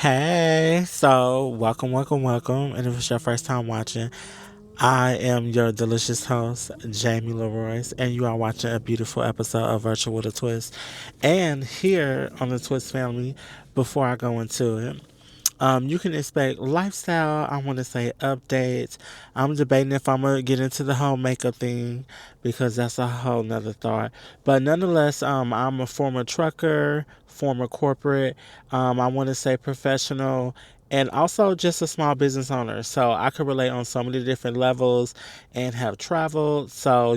Hey, so welcome. And if it's your first time watching, I am your delicious host, Jamie Leroyce, and you are watching a beautiful episode of Virtual-WIT-A-Twist. And here on the Twist family, before I go into it, you can expect lifestyle, I want to say updates. I'm debating if I'm going to get into the whole makeup thing because that's a whole nother thought. But nonetheless, I'm a former trucker, former corporate, I want to say professional, and also just a small business owner. So I could relate on so many different levels and have traveled. So,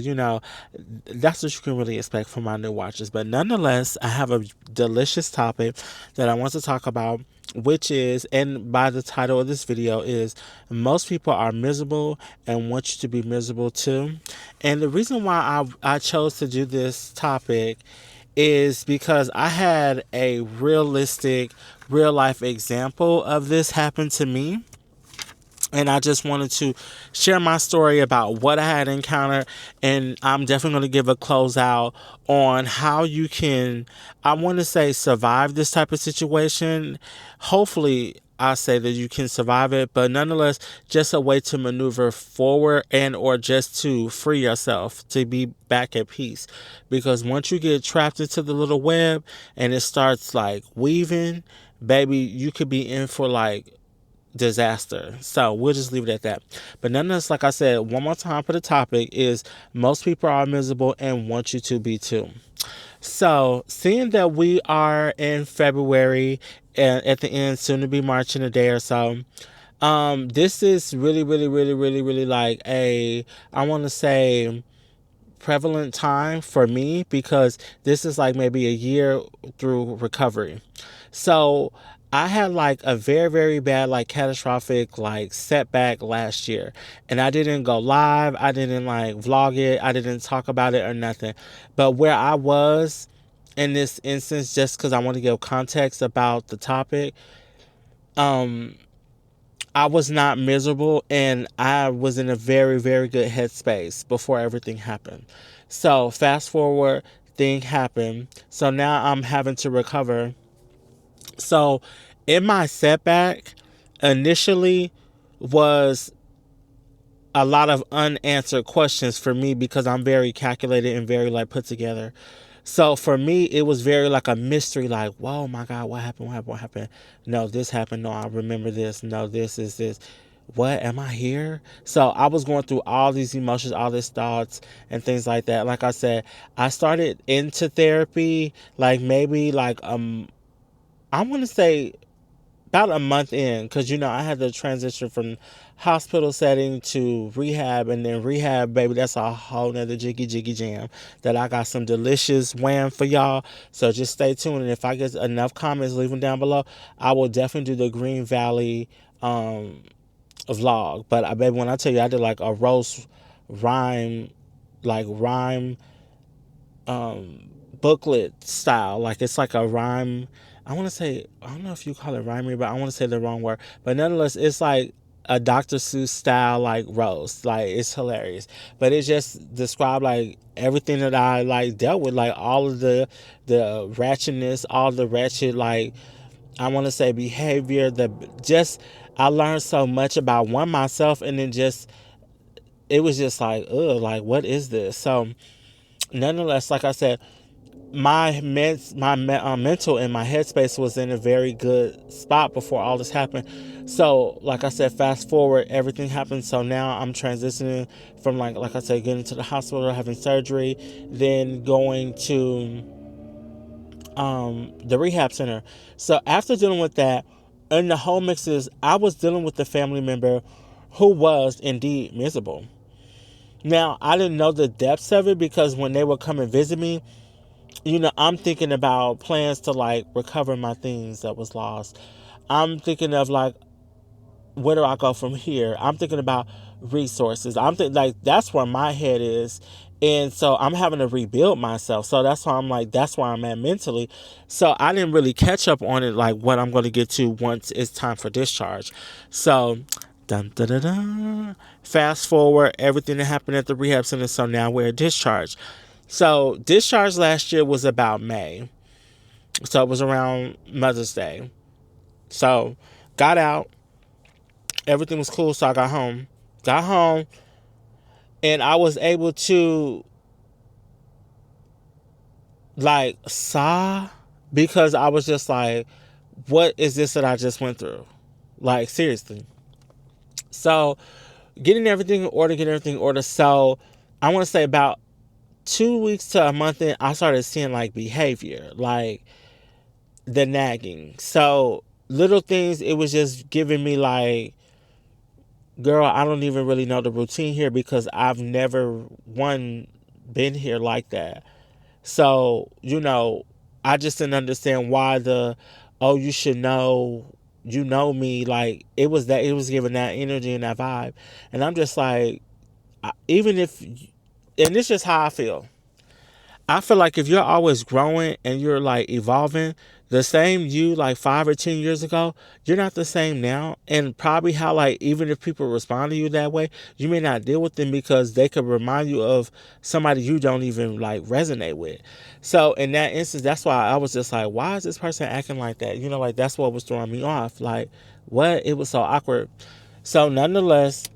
that's what you can really expect from my new watches. But nonetheless, I have a delicious topic that I want to talk about, which is, and by the title of this video is, most people are miserable and want you to be miserable too. And the reason why I chose to do this topic is because I had a realistic, real life example of this happen to me. And I just wanted to share my story about what I had encountered. And I'm definitely going to give a closeout on how you can, I want to say, survive this type of situation. Hopefully, I say that you can survive it, but nonetheless, just a way to maneuver forward and or just to free yourself to be back at peace. Because once you get trapped into the little web and it starts like weaving, baby, you could be in for like disaster. So we'll just leave it at that. But nonetheless, like I said, one more time for the topic is most people are miserable and want you to be too. So seeing that we are in February and at the end, soon to be March in a day or so, this is really like I want to say prevalent time for me because this is like maybe a year through recovery. So I had like a very bad, like catastrophic, like setback last year. And I didn't go live. I didn't like vlog it. I didn't talk about it or nothing. But where I was in this instance, just because I want to give context about the topic, um, I was not miserable and I was in a very good headspace before everything happened. So fast forward, thing happened. So now I'm having to recover. So in my setback, initially was a lot of unanswered questions for me because I'm very calculated and very like put together. So for me, it was very like a mystery, like, whoa, my God, what happened? What happened? No, this happened. No, I remember this. No, this is this. What am I here? So I was going through all these emotions, all these thoughts and things like that. Like I said, I started into therapy like maybe like I want to say about a month in, because I had to transition from hospital setting to rehab, and then rehab, baby, that's a whole nother jiggy jam that I got some delicious wham for y'all. So just stay tuned, and if I get enough comments, leave them down below. I will definitely do the Green Valley vlog. But I baby, when I tell you I did like a roast rhyme, like rhyme booklet style, like it's like a rhyme. I want to say, I don't know if you call it rhyming, but I want to say the wrong word. But nonetheless, it's like a Dr. Seuss style, like roast. Like it's hilarious. But it just described like everything that I like dealt with, like all of the ratchetness, all the ratchet, like I want to say behavior. The just I learned so much about one myself, and then just it was just like, ugh, like what is this? So nonetheless, like I said, my mental and my headspace was in a very good spot before all this happened. So like I said, fast forward, everything happened. So now I'm transitioning from like I said, getting to the hospital, having surgery, then going to the rehab center. So after dealing with that, and the whole mix is I was dealing with the family member who was indeed miserable. Now I didn't know the depths of it because when they would come and visit me, I'm thinking about plans to like recover my things that was lost. I'm thinking of like, where do I go from here? I'm thinking about resources. I'm thinking like that's where my head is. And so I'm having to rebuild myself. So that's why I'm like, that's where I'm at mentally. So I didn't really catch up on it, like what I'm going to get to once it's time for discharge. So, dun, dun, dun, dun. Fast forward, everything that happened at the rehab center. So now we're at discharge. So discharge last year was about May. So it was around Mother's Day. So got out, everything was cool. So I got home, and I was able to like sigh because I was just like, what is this that I just went through? Like seriously. So getting everything in order. So I want to say about 2 weeks to a month in, I started seeing like behavior, like the nagging. So little things, it was just giving me like, girl, I don't even really know the routine here because I've never been here like that. So, I just didn't understand why oh, you should know, you know me. Like, it was giving that energy and that vibe. And I'm just like, even if, and it's just how I feel. I feel like if you're always growing and you're like evolving, the same you like 5 or 10 years ago, you're not the same now. And probably how like even if people respond to you that way, you may not deal with them because they could remind you of somebody you don't even like resonate with. So in that instance, that's why I was just like, why is this person acting like that? Like that's what was throwing me off. Like what? It was so awkward. So nonetheless,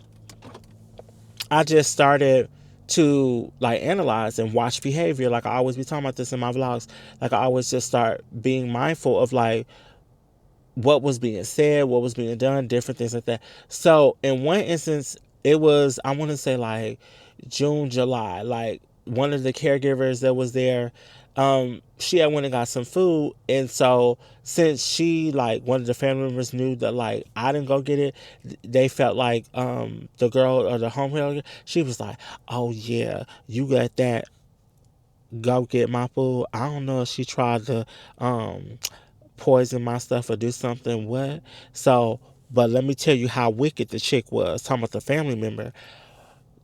I just started to like analyze and watch behavior. Like I always be talking about this in my vlogs. Like I always just start being mindful of like what was being said, what was being done, different things like that. So in one instance, it was, I want to say like June, July, like one of the caregivers that was there, she had went and got some food. And so since she like one of the family members knew that like I didn't go get it, they felt like the girl or the home health, she was like, oh yeah, you got that, go get my food. I don't know if she tried to poison my stuff or do something. What? So, but let me tell you how wicked the chick was. Talking about the family member.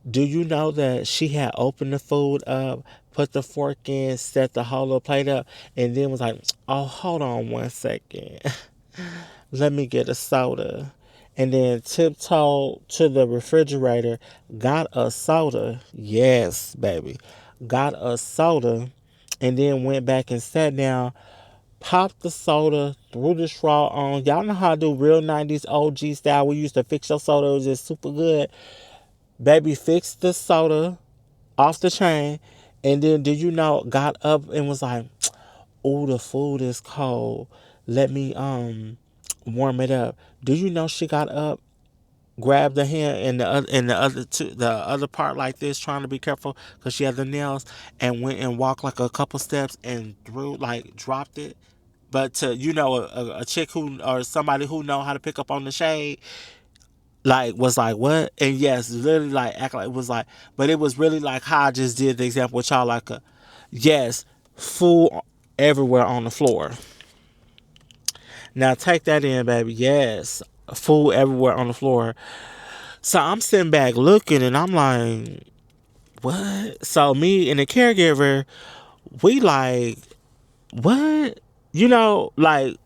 Do you know that she had opened the food up, put the fork in, set the whole little plate up, and then was like, oh, hold on 1 second. Let me get a soda. And then tiptoed to the refrigerator, got a soda. Yes, baby. Got a soda, and then went back and sat down, popped the soda, threw the straw on. Y'all know how to do real 90s OG style. We used to fix your soda. It was just super good. Baby fixed the soda off the chain. And then, did you know, got up and was like, oh, the food is cold. Let me warm it up. Do you know she got up, grabbed the hand and the other part like this, trying to be careful because she had the nails, and went and walked like a couple steps and threw like dropped it. But to a chick who or somebody who know how to pick up on the shade, like was like what? And yes, literally like act like it was like, but it was really like how I just did the example with y'all, like yes, food everywhere on the floor. Now take that in, baby. Yes, food everywhere on the floor. So I'm sitting back looking, and I'm like, what? So me and the caregiver, we like, what? Like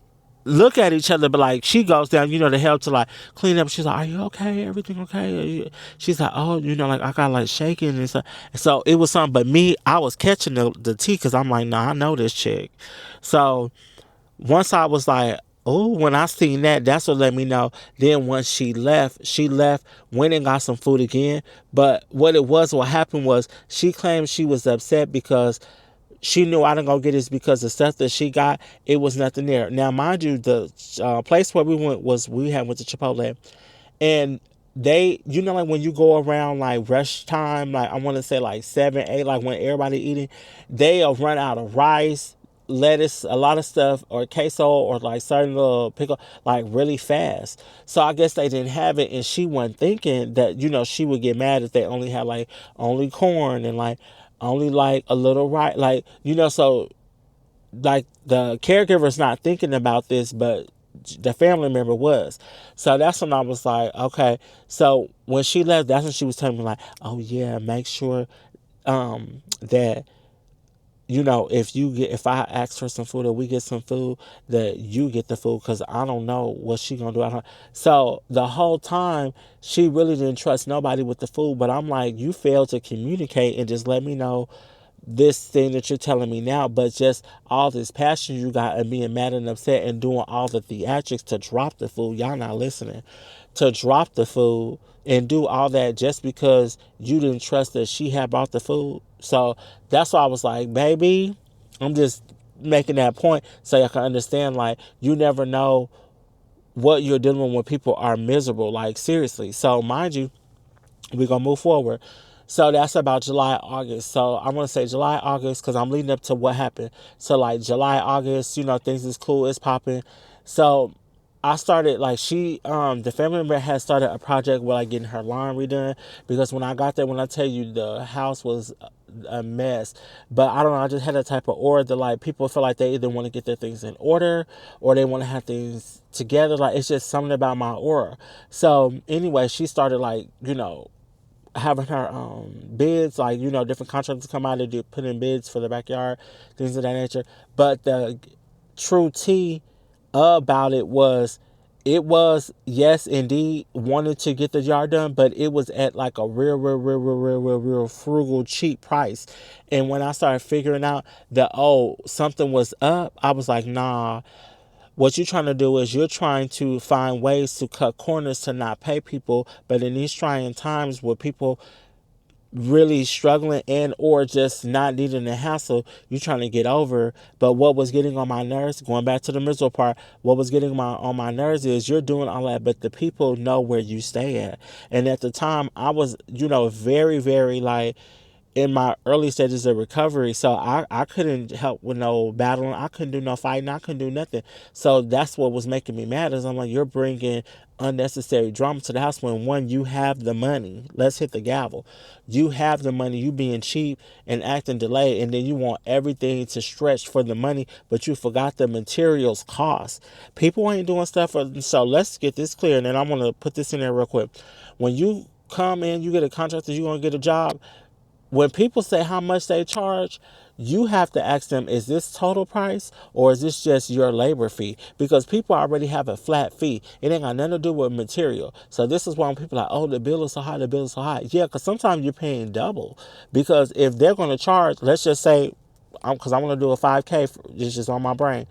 look at each other, but like she goes down, to help to like clean up. She's like, are you okay? Everything okay? She's like, oh, like I got like shaking and stuff. So it was something, but me, I was catching the tea because I'm like, nah, I know this chick. So once I was like, oh, when I seen that, that's what let me know. Then once she left, went and got some food again. But what happened was she claimed she was upset because she knew I didn't go get this because the stuff that she got, it was nothing there. Now, mind you, the place where we went went to Chipotle, and they, like when you go around like rush time, like I want to say like 7, 8, like when everybody eating, they'll run out of rice, lettuce, a lot of stuff, or queso, or like certain little pickle, like really fast. So I guess they didn't have it, and she wasn't thinking that she would get mad if they only had like only corn and like only like a little rice, like so like the caregiver's not thinking about this, but the family member was. So that's when I was like, okay. So when she left, that's when she was telling me like, oh yeah, make sure that if I ask for some food or we get some food, that you get the food, because I don't know what she gonna do at her. So the whole time she really didn't trust nobody with the food, but I'm like, you failed to communicate and just let me know this thing that you're telling me now, but just all this passion you got and being mad and upset and doing all the theatrics to drop the food. Y'all not listening. To drop the food and do all that just because you didn't trust that she had bought the food. So that's why I was like, baby, I'm just making that point so you can understand, like, you never know what you're dealing with when people are miserable. Like, seriously. So mind you, we're gonna move forward. So that's about July, August. So I want to say July, August, because I'm leading up to what happened. So like July, August, things is cool, it's popping. So I started, like, the family member had started a project where, like, getting her laundry done, because when I got there, when I tell you the house was a mess. But I don't know, I just had a type of aura that, like, people feel like they either want to get their things in order or they want to have things together. Like, it's just something about my aura. So anyway, she started, like, having her bids, like, different contractors come out and do put in bids for the backyard, things of that nature. But the true tea about it was, yes, indeed, wanted to get the yard done, but it was at like a real frugal, cheap price. And when I started figuring out that, something was up, I was like, nah. What you're trying to do is you're trying to find ways to cut corners to not pay people, but in these trying times where people really struggling and or just not needing the hassle, you're trying to get over. But what was getting on my nerves, going back to the miserable part, what was getting on my nerves is you're doing all that, but the people know where you stay at. And at the time, I was, very, very, like, in my early stages of recovery. So I couldn't help with no battling. I couldn't do no fighting. I couldn't do nothing. So that's what was making me mad, is I'm like, you're bringing unnecessary drama to the house when, one, you have the money. Let's hit the gavel. You have the money. You being cheap and acting delayed, and then you want everything to stretch for the money, but you forgot the materials cost. People ain't doing stuff so let's get this clear, and then I'm going to put this in there real quick. When you come in, you get a contractor, you're going to get a job. When people say how much they charge, you have to ask them, is this total price or is this just your labor fee? Because people already have a flat fee. It ain't got nothing to do with material. So this is why when people are like, oh, the bill is so high, the bill is so high. Yeah, because sometimes you're paying double. Because if they're going to charge, let's just say, because I want to do a 5K, it's just on my brain.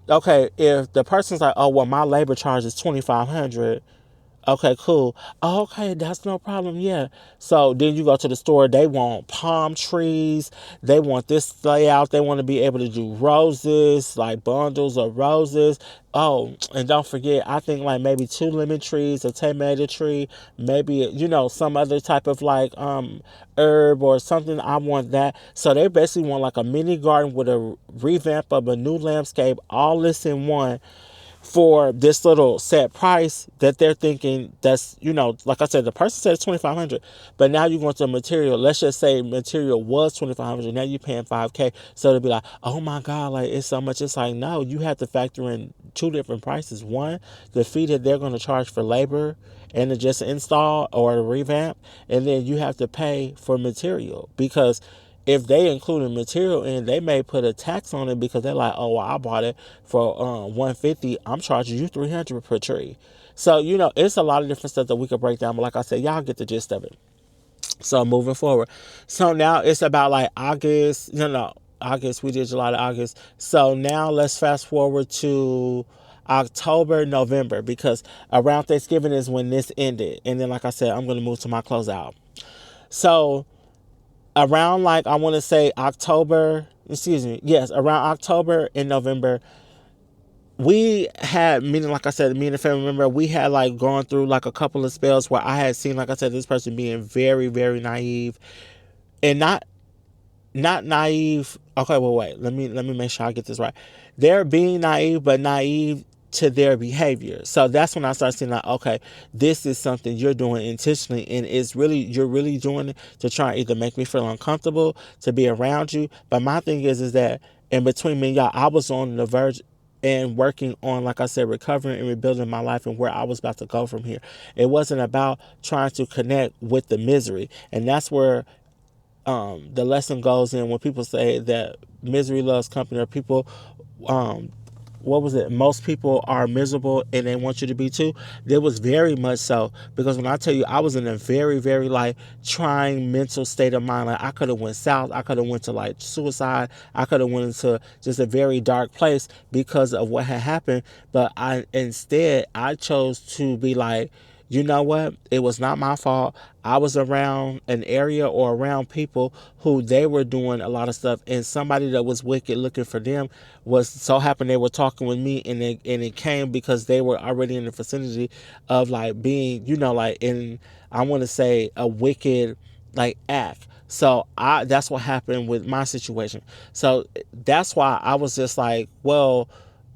Okay, if the person's like, oh, well, my labor charge is 2,500. Okay, cool. Oh, okay, that's no problem. Yeah. So then you go to the store. They want palm trees. They want this layout. They want to be able to do roses, like bundles of roses. Oh, and don't forget, I think like maybe 2 lemon trees, a tomato tree, maybe some other type of like herb or something. I want that. So they basically want like a mini garden with a revamp of a new landscape, all this in one, for this little set price that they're thinking that's, like I said, the person said it's 2,500, but now you're going to material. Let's just say material was 2,500. Now you're paying 5K. So they'll be like, oh my God, like it's so much. It's like, no, you have to factor in two different prices. One, the fee that they're going to charge for labor and to just install or to revamp. And then you have to pay for material, because if they include material in, they may put a tax on it because they're like, oh, well, I bought it for 150. I'm charging you 300 per tree. So it's a lot of different stuff that we could break down. But like I said, y'all get the gist of it. So moving forward, so now it's about like August. August. We did July to August. So now let's fast forward to October, November, because around Thanksgiving is when this ended, and then like I said, I'm going to move to my closeout. So around, like, I want to say October, excuse me, yes, around October and November, we had, meaning, like I said, me and a family member, we had like gone through like a couple of spells where I had seen, like I said, this person being very, very naive, and not naive. Okay, well, wait. Let me make sure I get this right. They're being naive, but naive to their behavior. So that's when I start seeing like, okay, this is something you're doing intentionally, and you're really doing it to try and either make me feel uncomfortable to be around you. But my thing is that in between me and y'all, I was on the verge and working on, like I said, recovering and rebuilding my life and where I was about to go from here. It wasn't about trying to connect with the misery, and that's where the lesson goes in when people say that misery loves company, or people what was it? Most people are miserable and they want you to be too. There was very much so, because when I tell you, I was in a very, very like trying mental state of mind. Like I could have went south. I could have went to like suicide. I could have went into just a very dark place because of what had happened. But I chose to be like, you know what? It was not my fault. I was around an area or around people who they were doing a lot of stuff, and somebody that was wicked looking for them was so happened they were talking with me, and it came because they were already in the vicinity of like being, like in, I want to say, a wicked like act. So that's what happened with my situation. So that's why I was just like, well,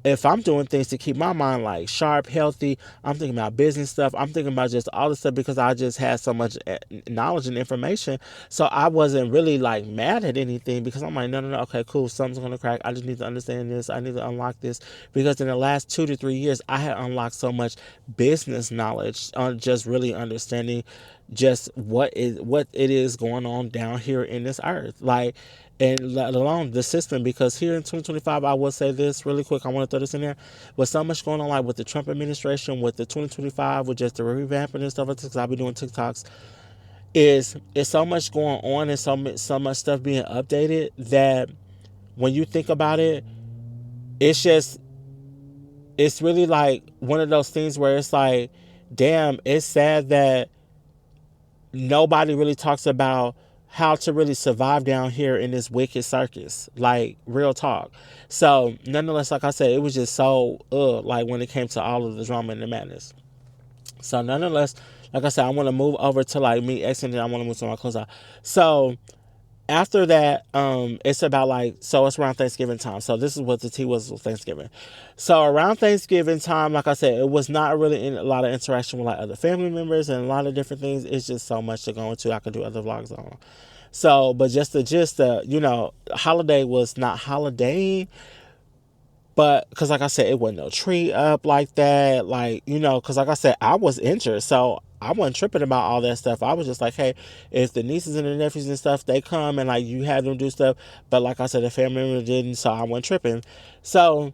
if I'm doing things to keep my mind like sharp, healthy, I'm thinking about business stuff. I'm thinking about just all this stuff because I just had so much knowledge and information. So I wasn't really like mad at anything because I'm like, no, no, no. Okay, cool. Something's going to crack. I just need to understand this. I need to unlock this, because in the last 2 to 3 years, I had unlocked so much business knowledge on just really understanding just what it is going on down here in this earth. Like, and let alone the system, because here in 2025, I will say this really quick, I want to throw this in there, with so much going on, like with the Trump administration, with the 2025, with just the revamping and stuff like this, because I'll be doing TikToks, is it's so much going on, and so much stuff being updated, that when you think about it, it's just, it's really like one of those things where it's like, damn, it's sad that nobody really talks about how to really survive down here in this wicked circus, like real talk. So nonetheless, like I said, it was just so like when it came to all of the drama and the madness. So nonetheless, like I said, I want to move over to like me exiting, I want to move to my closeout. So after that, it's about like, so it's around Thanksgiving time. So this is what the tea was with Thanksgiving. So around Thanksgiving time, like I said, it was not really a lot of interaction with like other family members and a lot of different things. It's just so much to go into. I could do other vlogs on. So, but just the gist, holiday was not holiday, but because like I said, it wasn't no tree up like that, like, because like I said, I was injured, so I wasn't tripping about all that stuff. I was just like, hey, if the nieces and the nephews and stuff, they come and like you have them do stuff, but like I said, the family member didn't, so I wasn't tripping. So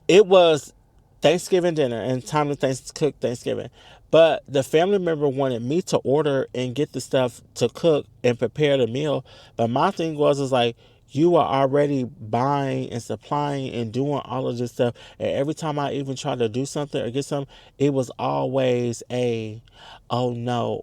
it was Thanksgiving dinner and time to cook Thanksgiving. But the family member wanted me to order and get the stuff to cook and prepare the meal. But my thing is like, you are already buying and supplying and doing all of this stuff. And every time I even try to do something or get something, it was always oh no,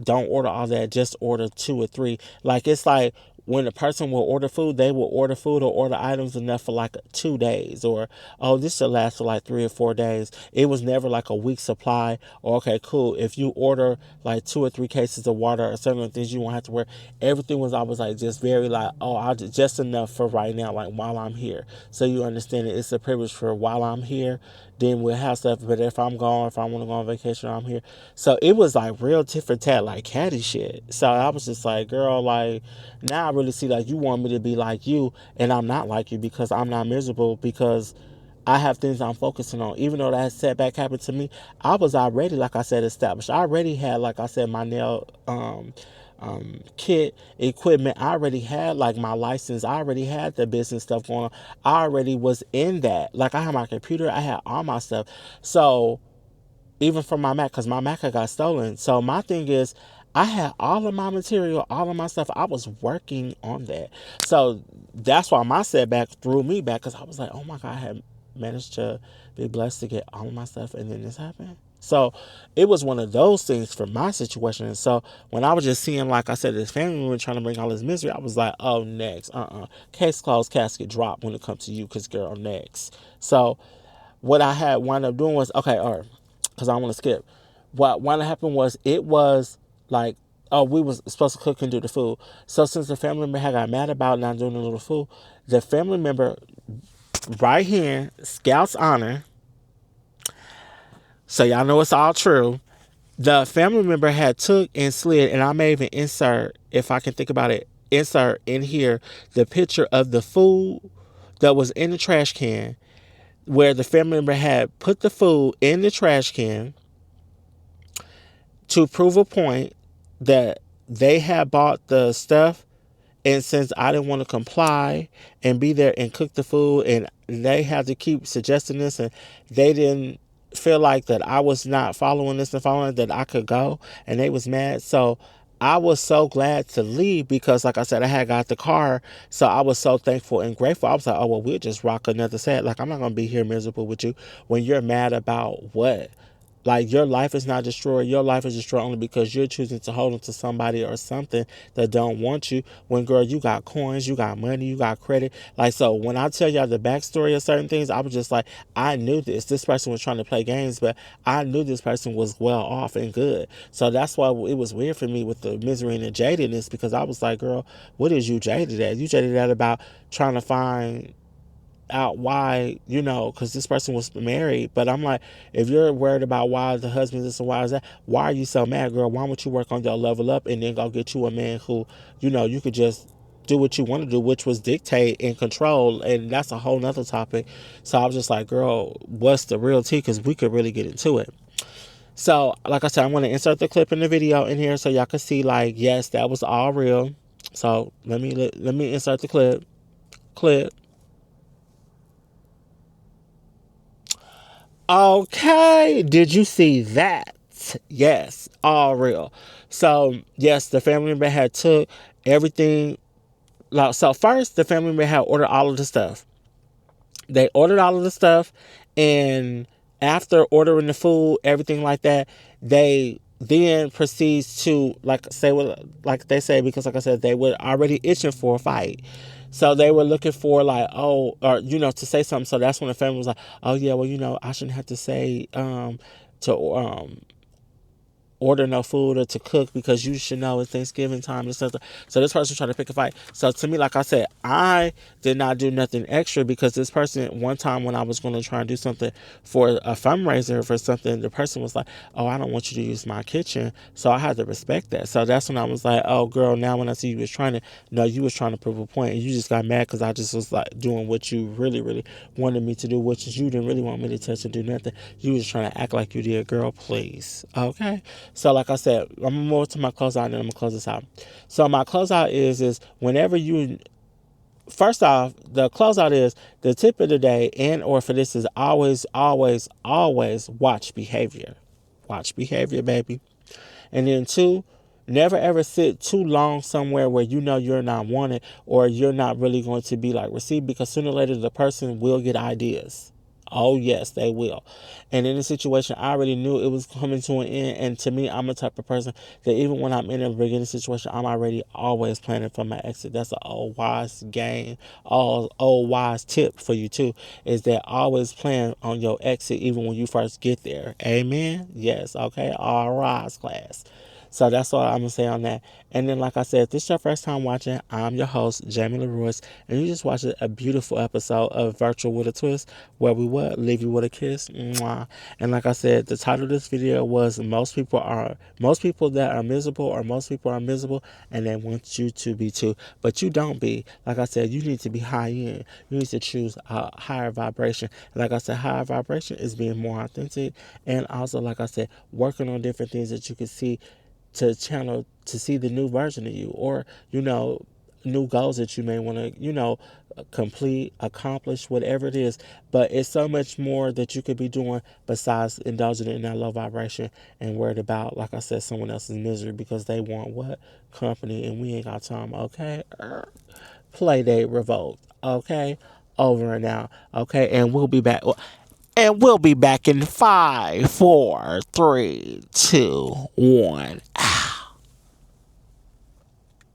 don't order all that, just order 2 or 3. Like, it's like when a person will order food, they will order food or order items enough for like 2 days, or oh, this should last for like 3 or 4 days. It was never like a week supply. Or okay, cool, if you order like 2 or 3 cases of water or certain things you won't have to wear. Everything was always like just very like, oh, I'll just enough for right now, like while I'm here. So you understand it, it's a privilege for while I'm here, then we'll have stuff. But if I'm gone, if I want to go on vacation, I'm here. So it was like real tit for tat, like catty shit. So I was just like, girl, like, now I really see like you want me to be like you, and I'm not like you, because I'm not miserable, because I have things I'm focusing on. Even though that setback happened to me, I was already, like I said, established. I already had, like I said, my nail kit equipment. I already had like my license. I already had the business stuff going on. I already was in that. Like, I had my computer. I had all my stuff. So even from my Mac, because my Mac had got stolen. So my thing is, I had all of my material, all of my stuff. I was working on that. So that's why my setback threw me back, because I was like, oh my God, I had managed to be blessed to get all of my stuff, and then this happened. So it was one of those things for my situation. And so when I was just seeing, like I said, this family member trying to bring all this misery, I was like, oh, next. Case closed, casket dropped when it comes to you, because girl, next. So what I had wound up doing was, okay, or because I don't want to skip. What wound up happened was, it was like, oh, we was supposed to cook and do the food. So since the family member had got mad about not doing the little food, the family member right here, Scout's honor, so y'all know it's all true, the family member had took and slid, and I may even insert, if I can think about it, insert in here the picture of the food that was in the trash can, where the family member had put the food in the trash can to prove a point that they had bought the stuff And since I didn't want to comply and be there and cook the food, and they had to keep suggesting this, and they didn't feel like that I was not following this and following that I could go, and they was mad. So I was so glad to leave because, like I said, I had got the car. So I was so thankful and grateful. I was like, oh, well, we'll just rock another set. Like, I'm not going to be here miserable with you when you're mad about what? Like, your life is not destroyed. Your life is destroyed only because you're choosing to hold on to somebody or something that don't want you. When, girl, you got coins, you got money, you got credit. Like, so when I tell y'all the backstory of certain things, I was just like, I knew this. This person was trying to play games, but I knew this person was well off and good. So that's why it was weird for me with the misery and the jadedness, because I was like, girl, what is you jaded at? You jaded at about trying to find out why, because this person was married. But I'm like, if you're worried about why the husband is this and why is that, why are you so mad, girl? Why don't you work on your level up and then go get you a man who, you could just do what you want to do, which was dictate and control. And that's a whole nother topic. So I was just like, girl, what's the real tea? Because we could really get into it. So, like I said, I'm going to insert the clip in the video in here so y'all can see, like, yes, that was all real. So let me insert the clip. Okay, did you see that? Yes, all real. So yes, the family member had took everything. Like, so first, the family member had ordered all of the stuff. They ordered all of the stuff, and after ordering the food, everything like that, they then proceeds to, like, say what, like they say, because like I said, they were already itching for a fight. So they were looking for, like, oh, or to say something. So that's when the family was like, oh yeah, well, I shouldn't have to say to order no food or to cook because you should know it's Thanksgiving time and stuff. So this person tried to pick a fight. So to me, like I said, I did not do nothing extra because this person, one time when I was going to try and do something for a fundraiser for something, the person was like, oh, I don't want you to use my kitchen. So I had to respect that. So that's when I was like, oh, girl, now when I see you was trying to, no, you was trying to prove a point and you just got mad because I just was like doing what you really, really wanted me to do, which is you didn't really want me to touch and do nothing. You was trying to act like you did, girl, please. Okay. So like I said, I'm gonna move to my closeout and then I'm gonna close this out. So my closeout is whenever you, first off, the closeout is the tip of the day, and or for this is always, always, always watch behavior. Watch behavior, baby. And then two, never ever sit too long somewhere where you're not wanted or you're not really going to be like received, because sooner or later the person will get ideas. Oh yes, they will. And in this situation, I already knew it was coming to an end. And to me, I'm a type of person that even when I'm in a beginning situation, I'm already always planning for my exit. That's an old wise game, old wise tip for you too, is that always plan on your exit even when you first get there. Amen. Yes. Okay. All rise, class. So that's all I'm going to say on that. And then, like I said, if this is your first time watching, I'm your host, Jamie Leroy, and you just watched a beautiful episode of Virtual with a Twist, where we would leave you with a kiss. Mwah. And like I said, the title of this video was most people that are miserable, or most people are miserable, and they want you to be too. But you don't be. Like I said, you need to be high end. You need to choose a higher vibration. Like I said, higher vibration is being more authentic, and also, like I said, working on different things that you can see to channel to see the new version of you, or new goals that you may want to complete, accomplish, whatever it is. But it's so much more that you could be doing besides indulging in that low vibration and worried about, like I said, someone else's misery because they want what? Company, and we ain't got time. Okay. Play date revolt. Okay. Over and out. Okay. And we'll be back. And we'll be back in 5, 4, 3, 2, 1.